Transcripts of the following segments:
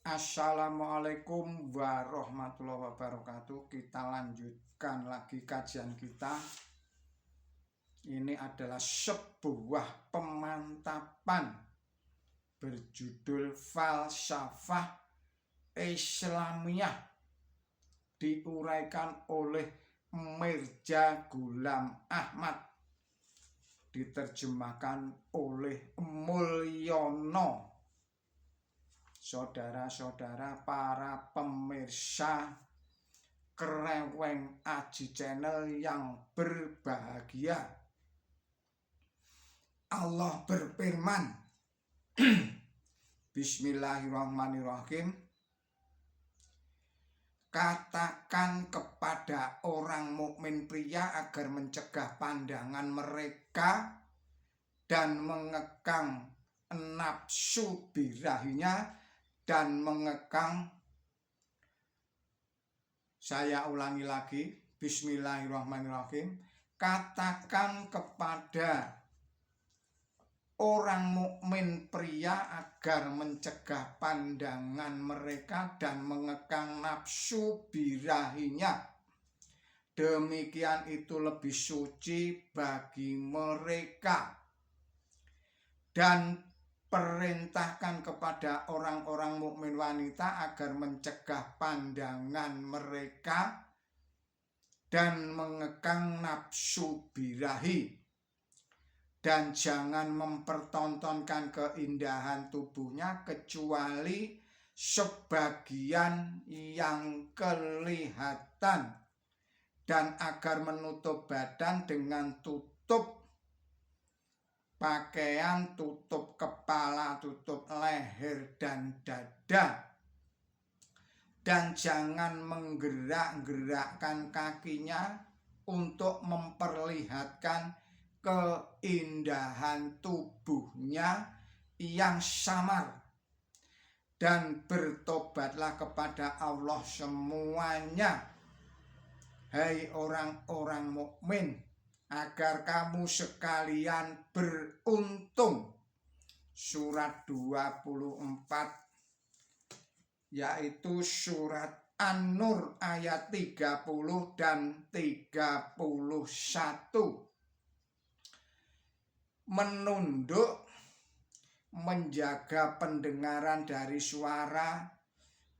Assalamualaikum warahmatullahi wabarakatuh. Kita lanjutkan lagi kajian kita. Ini adalah sebuah pemantapan berjudul Falsafah Islamiyah, diuraikan oleh Mirza Ghulam Ahmad, diterjemahkan oleh Mulyono. Saudara-saudara para pemirsa Kreweng Aji Channel yang berbahagia, Allah berfirman, Bismillahirrahmanirrahim. Katakan kepada orang mukmin pria agar mencegah pandangan mereka dan mengekang nafsu birahinya dan mengekang. Saya ulangi lagi, Bismillahirrahmanirrahim. Katakan kepada orang mukmin pria agar mencegah pandangan mereka dan mengekang nafsu birahinya. Demikian itu lebih suci bagi mereka. Dan perintahkan kepada orang-orang mukmin wanita agar mencegah pandangan mereka dan mengekang nafsu birahi, dan jangan mempertontonkan keindahan tubuhnya kecuali sebagian yang kelihatan, dan agar menutup badan dengan tutup pakaian, tutup kepala, tutup leher dan dada, dan jangan menggerak-gerakkan kakinya untuk memperlihatkan keindahan tubuhnya yang samar. Dan bertobatlah kepada Allah semuanya, hai orang-orang mukmin, agar kamu sekalian beruntung. Surat 24, yaitu surat An-Nur ayat 30 dan 31. Menunduk, menjaga pendengaran dari suara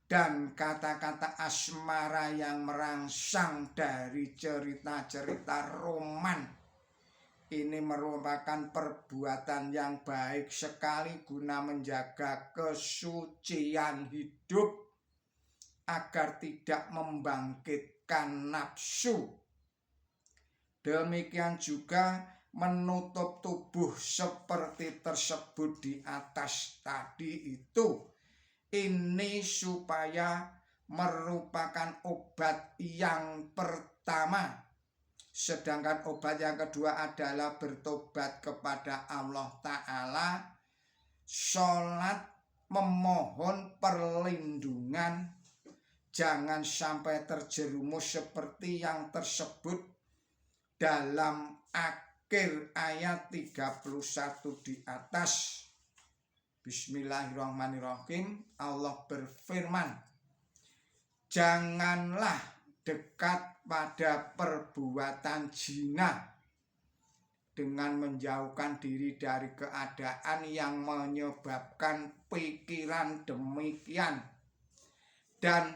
dan kata-kata asmara yang merangsang dari cerita-cerita roman. Ini merupakan perbuatan yang baik sekali guna menjaga kesucian hidup agar tidak membangkitkan nafsu. Demikian juga menutup tubuh seperti tersebut di atas tadi itu. Ini supaya merupakan obat yang pertama. Sedangkan obat yang kedua adalah bertobat kepada Allah Ta'ala, sholat, memohon perlindungan, jangan sampai terjerumus seperti yang tersebut dalam akhir ayat 31 di atas. Bismillahirrahmanirrahim. Allah berfirman, janganlah dekat pada perbuatan zina dengan menjauhkan diri dari keadaan yang menyebabkan pikiran demikian, dan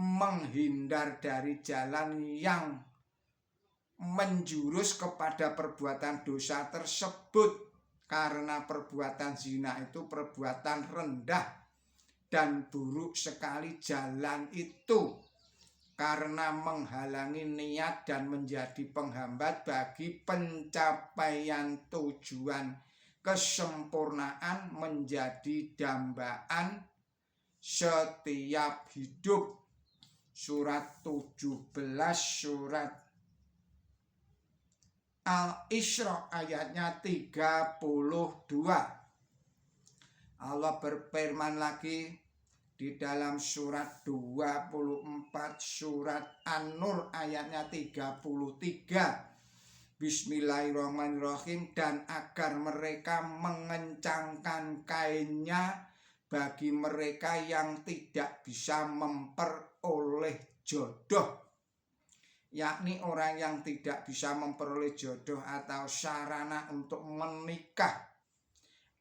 menghindar dari jalan yang menjurus kepada perbuatan dosa tersebut. Karena perbuatan zina itu perbuatan rendah dan buruk sekali jalan itu, karena menghalangi niat dan menjadi penghambat bagi pencapaian tujuan kesempurnaan menjadi dambaan setiap hidup. Surat 17, surat Al-Isra ayatnya 32. Allah berfirman lagi di dalam surat 24, surat An-Nur ayatnya 33. Bismillahirrahmanirrahim. Dan agar mereka mengencangkan kainnya bagi mereka yang tidak bisa memperoleh jodoh, yakni orang yang tidak bisa memperoleh jodoh atau sarana untuk menikah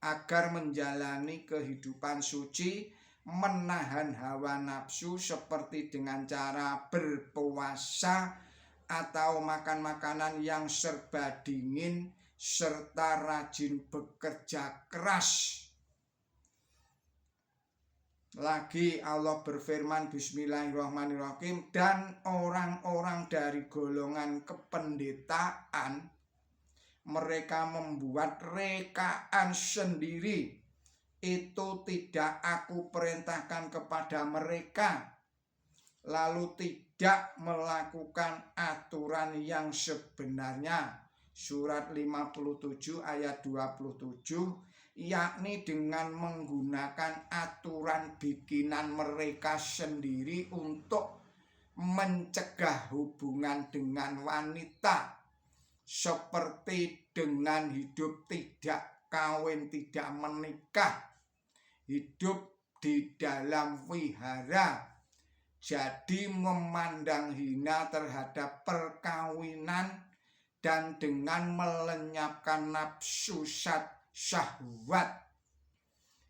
agar menjalani kehidupan suci, menahan hawa nafsu seperti dengan cara berpuasa atau makan makanan yang serba dingin serta rajin bekerja keras. Lagi Allah berfirman, bismillahirrahmanirrahim, dan orang-orang dari golongan kependetaan mereka membuat rekaan sendiri, itu tidak aku perintahkan kepada mereka, lalu tidak melakukan aturan yang sebenarnya. Surat 57 ayat 27, yakni dengan menggunakan aturan bikinan mereka sendiri untuk mencegah hubungan dengan wanita, seperti dengan hidup tidak kawin, tidak menikah, hidup di dalam wihara, jadi memandang hina terhadap perkawinan, dan dengan melenyapkan nafsu syahwat.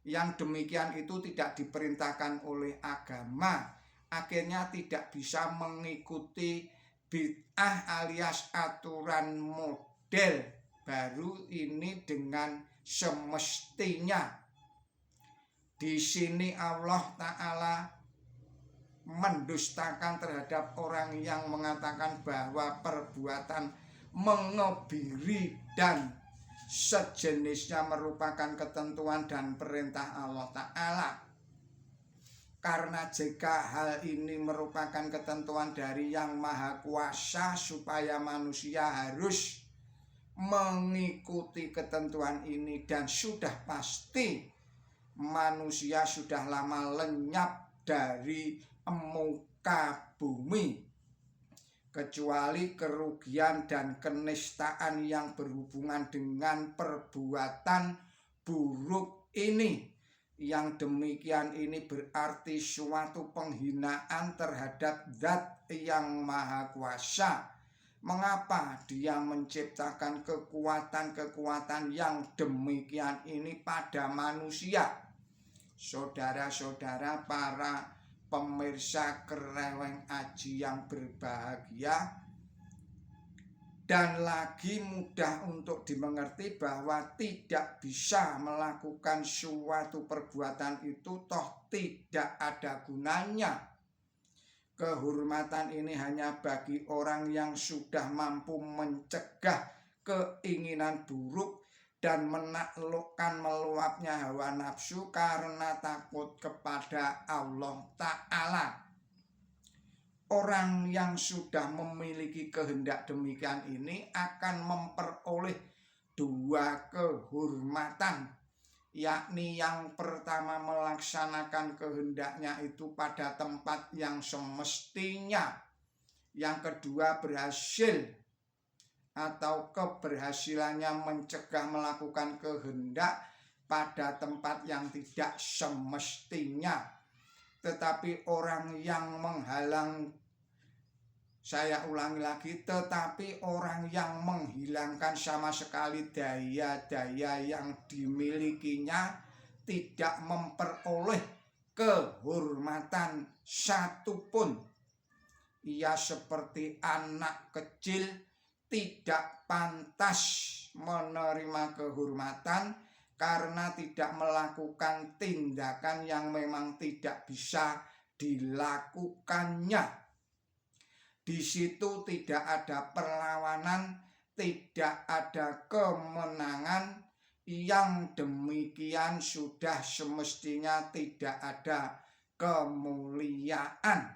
Yang demikian itu tidak diperintahkan oleh agama, akhirnya tidak bisa mengikuti bid'ah alias aturan model baru ini dengan semestinya. Di sini Allah Ta'ala mendustakan terhadap orang yang mengatakan bahwa perbuatan mengebiri dan sejenisnya merupakan ketentuan dan perintah Allah Ta'ala. Karena jika hal ini merupakan ketentuan dari Yang Maha Kuasa, supaya manusia harus mengikuti ketentuan ini, dan sudah pasti manusia sudah lama lenyap dari muka bumi, kecuali kerugian dan kenistaan yang berhubungan dengan perbuatan buruk ini. Yang demikian ini berarti suatu penghinaan terhadap Zat yang Maha Kuasa. Mengapa Dia menciptakan kekuatan-kekuatan yang demikian ini pada manusia? Saudara-saudara, para pemirsa Kereweng Aji yang berbahagia, dan lagi mudah untuk dimengerti bahwa tidak bisa melakukan suatu perbuatan itu toh tidak ada gunanya. Kehormatan ini hanya bagi orang yang sudah mampu mencegah keinginan buruk dan menaklukkan meluapnya hawa nafsu karena takut kepada Allah Ta'ala. Orang yang sudah memiliki kehendak demikian ini akan memperoleh dua kehormatan, yakni yang pertama melaksanakan kehendaknya itu pada tempat yang semestinya, yang kedua berhasil atau keberhasilannya mencegah melakukan kehendak pada tempat yang tidak semestinya. Tetapi orang yang menghalang, saya ulangi lagi, tetapi orang yang menghilangkan sama sekali daya-daya yang dimilikinya tidak memperoleh kehormatan satupun. Ia seperti anak kecil, tidak pantas menerima kehormatan karena tidak melakukan tindakan yang memang tidak bisa dilakukannya. Di situ tidak ada perlawanan, tidak ada kemenangan. Yang demikian sudah semestinya tidak ada kemuliaan.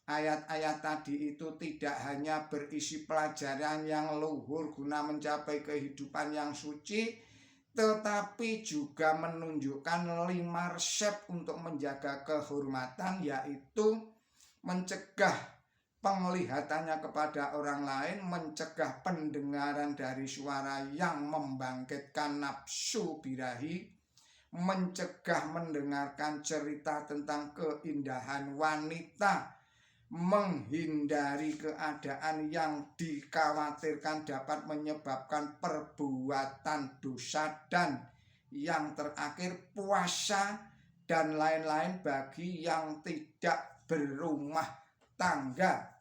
Ayat-ayat tadi itu tidak hanya berisi pelajaran yang luhur guna mencapai kehidupan yang suci, tetapi juga menunjukkan 5 resep untuk menjaga kehormatan, yaitu mencegah penglihatannya kepada orang lain, mencegah pendengaran dari suara yang membangkitkan nafsu birahi, mencegah mendengarkan cerita tentang keindahan wanita, menghindari keadaan yang dikhawatirkan dapat menyebabkan perbuatan dosa, dan yang terakhir puasa dan lain-lain bagi yang tidak berumah tangga.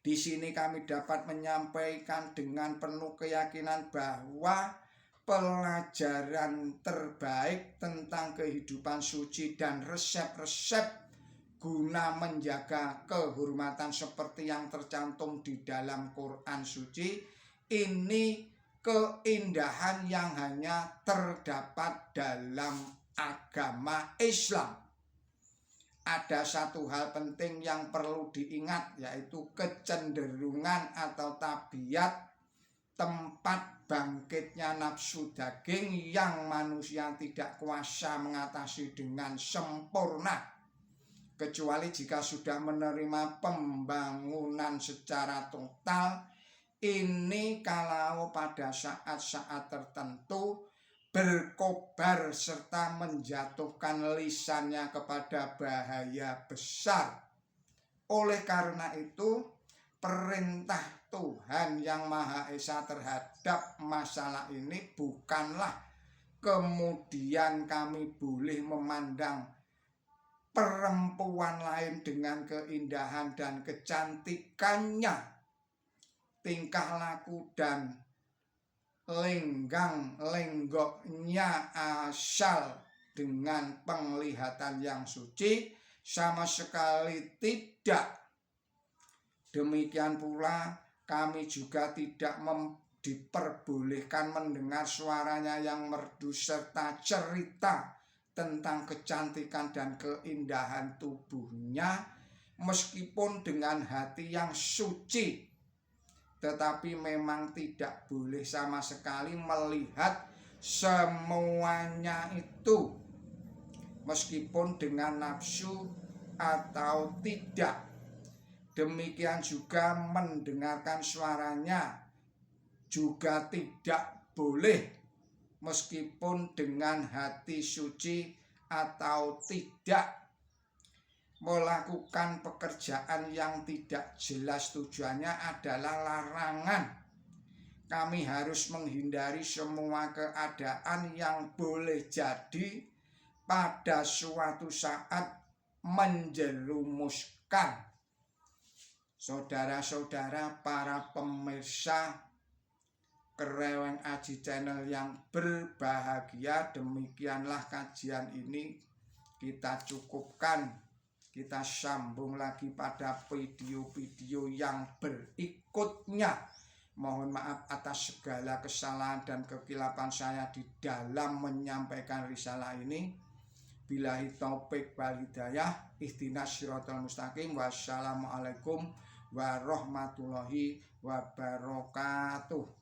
Di sini kami dapat menyampaikan dengan penuh keyakinan bahwa pelajaran terbaik tentang kehidupan suci dan resep-resep guna menjaga kehormatan seperti yang tercantum di dalam Quran suci ini keindahan yang hanya terdapat dalam agama Islam. Ada satu hal penting yang perlu diingat, yaitu kecenderungan atau tabiat tempat bangkitnya nafsu daging yang manusia tidak kuasa mengatasi dengan sempurna, kecuali jika sudah menerima pembangunan secara total. Ini kalau pada saat-saat tertentu berkobar serta menjatuhkan lisannya kepada bahaya besar. Oleh karena itu, perintah Tuhan Yang Maha Esa terhadap masalah ini bukanlah kemudian kami boleh memandang perempuan lain dengan keindahan dan kecantikannya, tingkah laku dan lenggang-lenggoknya asal dengan penglihatan yang suci, sama sekali tidak. Demikian pula kami juga tidak diperbolehkan mendengar suaranya yang merdu serta cerita tentang kecantikan dan keindahan tubuhnya, meskipun dengan hati yang suci. Tetapi memang tidak boleh sama sekali melihat semuanya itu, meskipun dengan nafsu atau tidak. Demikian juga mendengarkan suaranya juga tidak boleh, meskipun dengan hati suci atau tidak. Melakukan pekerjaan yang tidak jelas tujuannya adalah larangan. Kami harus menghindari semua keadaan yang boleh jadi pada suatu saat menjerumuskan. Saudara-saudara, para pemirsa Kereweng Aji Channel yang berbahagia, demikianlah kajian ini kita cukupkan. Kita sambung lagi pada video-video yang berikutnya. Mohon maaf atas segala kesalahan dan kekilapan saya di dalam menyampaikan risalah ini. Billahi taufik wal hidayah. Ihdinas siratal mustaqim. Wassalamualaikum warahmatullahi wabarakatuh.